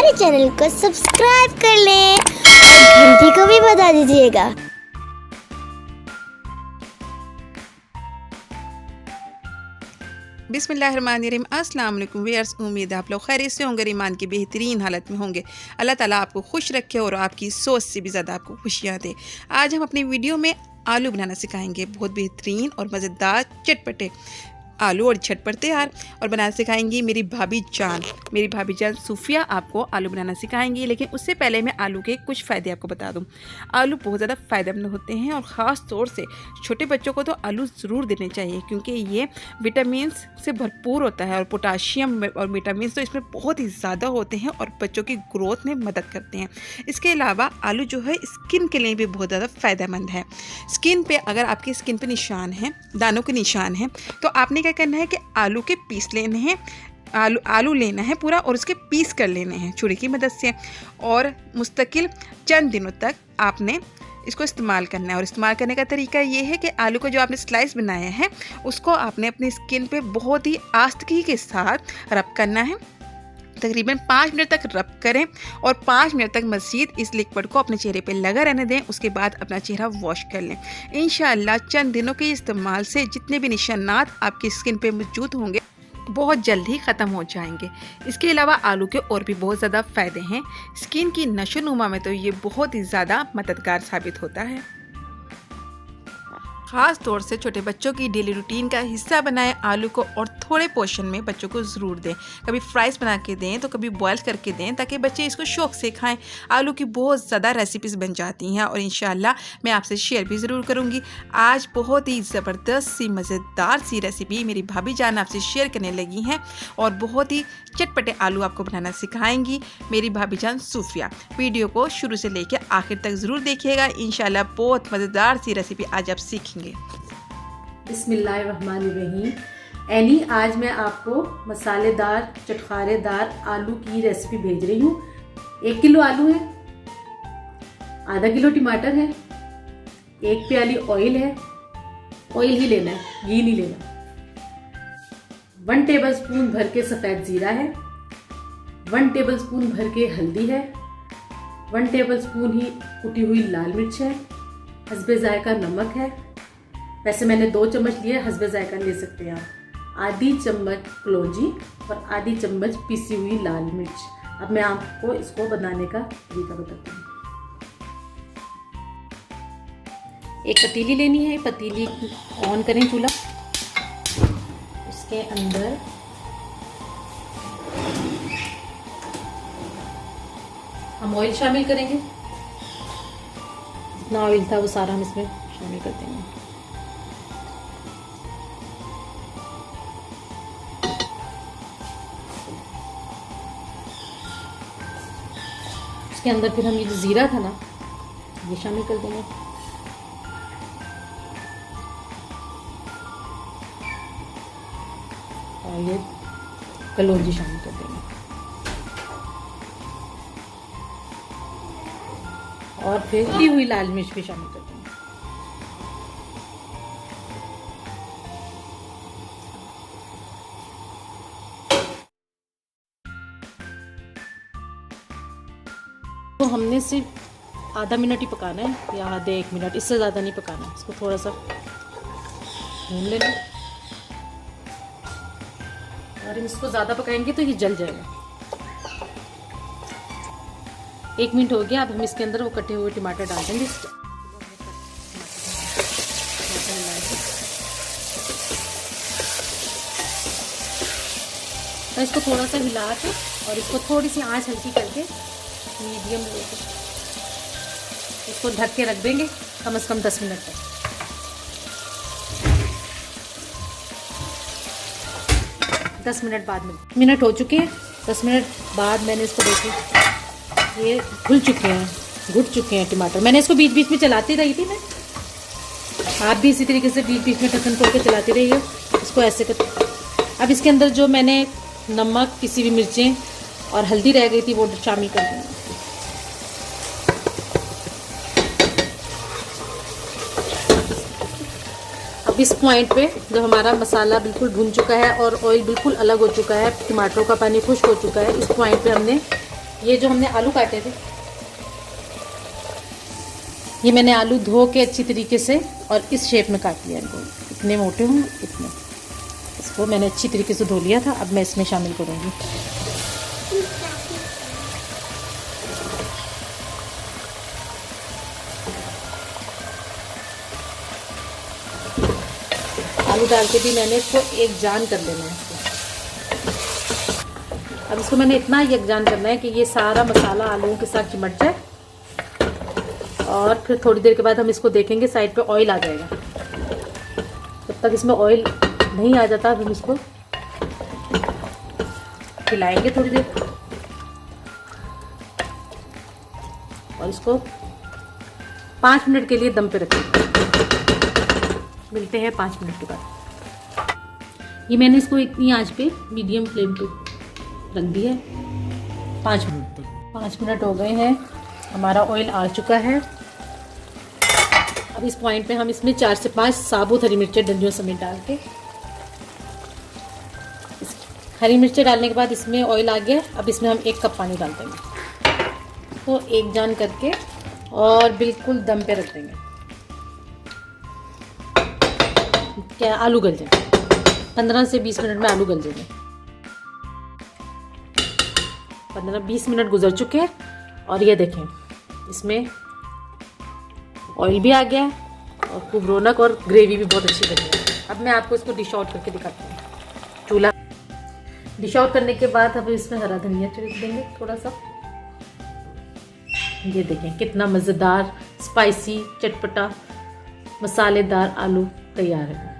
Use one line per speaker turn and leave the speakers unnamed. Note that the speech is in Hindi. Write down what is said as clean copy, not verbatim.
हमारे चैनल को सब्सक्राइब कर लें और घंटी को भी बजा दीजिएगा।
बिस्मिल्लाहिर्रहमानिर्रहीम। अस्सलाम वालेकुम व्यूअर्स, उम्मीद है आप लोग खैरियत से होंगे, ईमान की बेहतरीन हालत में होंगे। अल्लाह ताला आपको खुश रखे और आपकी सोच से भी ज़्यादा आपको खुशियाँ दे। आज हम अपनी वीडियो में आलू बनाना सिखाएंगे, बहुत बेहतरीन और मज़ेदार चटपटे आलू और झटपट तैयार और बनाना सिखाएंगी मेरी भाभी जान सूफिया आपको आलू बनाना सिखाएंगी। लेकिन उससे पहले मैं आलू के कुछ फ़ायदे आपको बता दूं। आलू बहुत ज़्यादा फ़ायदेमंद होते हैं और ख़ास तौर से छोटे बच्चों को तो आलू ज़रूर देने चाहिए, क्योंकि ये विटामिन से भरपूर होता है और पोटाशियम और विटामिन तो इसमें बहुत ही ज़्यादा होते हैं और बच्चों की ग्रोथ में मदद करते हैं। इसके अलावा आलू जो है स्किन के लिए भी बहुत ज़्यादा फ़ायदेमंद है। स्किन पे अगर आपकी स्किन पे निशान है, दानों के निशान हैं, तो आपने क्या करना है कि आलू के पीस लेने हैं। आलू लेना है पूरा और उसके पीस कर लेने हैं छुरी की मदद से, और मुस्तकिल चंद दिनों तक आपने इसको इस्तेमाल करना है। और इस्तेमाल करने का तरीका ये है कि आलू को जो आपने स्लाइस बनाया है उसको आपने अपनी स्किन पे बहुत ही आस्तगी के साथ रब करना है। तकरीबन 5 मिनट तक रब करें और 5 मिनट तक मज़ीद इस लिक्विड को अपने चेहरे पे लगा रहने दें। उसके बाद अपना चेहरा वॉश कर लें। इंशाअल्लाह चंद दिनों के इस्तेमाल से जितने भी निशानात आपकी स्किन पे मौजूद होंगे बहुत जल्द ही ख़त्म हो जाएंगे। इसके अलावा आलू के और भी बहुत ज़्यादा फ़ायदे हैं। स्किन की नशोनुमा में तो ये बहुत ही ज़्यादा मददगार साबित होता है। ख़ास तौर से छोटे बच्चों की डेली रूटीन का हिस्सा बनाएं आलू को और थोड़े पोर्शन में बच्चों को ज़रूर दें। कभी फ्राइज़ बना के दें तो कभी बॉयल करके दें, ताकि बच्चे इसको शौक़ से खाएं। आलू की बहुत ज़्यादा रेसिपीज़ बन जाती हैं और इंशाअल्लाह मैं आपसे शेयर भी ज़रूर करूँगी। आज बहुत ही ज़बरदस्त सी मज़ेदार सी रेसिपी मेरी भाभी जान आपसे शेयर करने लगी हैं और बहुत ही चटपटे आलू आपको बनाना सिखाएंगी मेरी भाभी जान सूफिया। वीडियो को शुरू से लेकर आखिर तक ज़रूर देखिएगा। इंशाअल्लाह बहुत मज़ेदार सी रेसिपी आज आप सीखेंगे।
बिस्मिल्लाहिर्रहमानिर्रहीम। आज मैं आपको मसालेदार चटखारेदार आलू की रेसिपी भेज रही हूँ। 1 किलो आलू है, आधा किलो टमाटर है, 1 प्याली ऑयल है। ऑयल ही लेना है, घी नहीं लेना। 1 टेबलस्पून भर के सफ़ेद ज़ीरा है, 1 टेबलस्पून भर के हल्दी है, 1 टेबलस्पून ही कुटी हुई लाल मिर्च है, हस्बे जायका नमक है। वैसे मैंने 2 चम्मच लिए, हस्बे जायका ले सकते हैं आप। आधी चम्मच कलौंजी और आधी चम्मच पिसी हुई लाल मिर्च। अब मैं आपको इसको बनाने का तरीका बताती हूँ। एक पतीली लेनी है, पतीली ऑन करें चूल्हा। उसके अंदर हम ऑयल शामिल करेंगे। जितना ऑयल था वो सारा हम इसमें शामिल कर देंगे। इसके अंदर फिर हम ये जो ज़ीरा था ना ये शामिल कर देंगे। और ये कलौंजी शामिल कर देंगे और फिर कुटी हुई लाल मिर्च भी शामिल कर देंगे। तो हमने सिर्फ आधा मिनट ही पकाना है या आधे 1 मिनट, इससे ज़्यादा नहीं पकाना है। इसको थोड़ा सा भून लेना और इसको ज़्यादा पकाएंगे तो ये जल जाएगा। 1 मिनट हो गया। अब हम इसके अंदर वो कटे हुए टमाटर डाल देंगे। तो इसको थोड़ा सा हिला के और इसको थोड़ी सी आंच हल्की करके मीडियम लेके इसको ढक के रख देंगे कम से कम 10 मिनट तक। 10 मिनट बाद मिनट हो चुके हैं। 10 मिनट बाद मैंने इसको देखी, ये घुल चुके हैं, घुट चुके हैं टमाटर। मैंने इसको बीच बीच में चलाती रही थी मैं, आप भी इसी तरीके से बीच बीच में ढक्कन खोल के चलाती रहिए। इसको ऐसे कर। अब इसके अंदर जो मैंने नमक, पिसी हुई मिर्चें और हल्दी रह गई थी वो शामिल कर देंगे। अब इस पॉइंट पे जब हमारा मसाला बिल्कुल भुन चुका है और ऑयल बिल्कुल अलग हो चुका है, टमाटरों का पानी खुश्क हो चुका है, इस पॉइंट पे हमने ये जो हमने आलू काटे थे, ये मैंने आलू धो के अच्छी तरीके से और इस शेप में काट लिया इनको, इतने मोटे हों इतने। इसको मैंने अच्छी तरीके से धो लिया था, अब मैं इसमें शामिल करूँगी। आलू डाल के भी मैंने इसको एक जान कर लेना है इसको। अब इसको मैंने इतना यकजान करना है कि ये सारा मसाला आलूओं के साथ चिमट जाए, और फिर थोड़ी देर के बाद हम इसको देखेंगे, साइड पे ऑयल आ जाएगा। जब तक इसमें ऑयल नहीं आ जाता हम इसको हिलाएंगे थोड़ी देर, और इसको 5 मिनट के लिए दम पे रखेंगे। मिलते हैं 5 मिनट के बाद। ये मैंने इसको इतनी आंच पे मीडियम फ्लेम पे रख दिया है 5 मिनट तक। 5 मिनट हो गए हैं, हमारा ऑयल आ चुका है। अब इस पॉइंट पे हम इसमें 4 से 5 साबुत हरी मिर्चें डंडियों समेत डाल के, हरी मिर्चें डालने के बाद इसमें ऑयल आ गया। अब इसमें हम 1 कप पानी डाल देंगे, तो एक जान करके और बिल्कुल दम पे रख देंगे। क्या आलू गल जाए, 15 से 20 मिनट में आलू गल जाएंगे। 15-20 मिनट गुजर चुके हैं, और ये देखें इसमें ऑयल भी आ गया है और खूब रौनक, और ग्रेवी भी बहुत अच्छी बनी है। अब मैं आपको इसको डिश आउट करके दिखाती हूँ। चूल्हा डिश आउट करने के बाद अब इसमें हरा धनिया छिड़क देंगे थोड़ा सा। ये देखें कितना मज़ेदार, स्पाइसी, चटपटा, मसालेदार आलू तैयार है।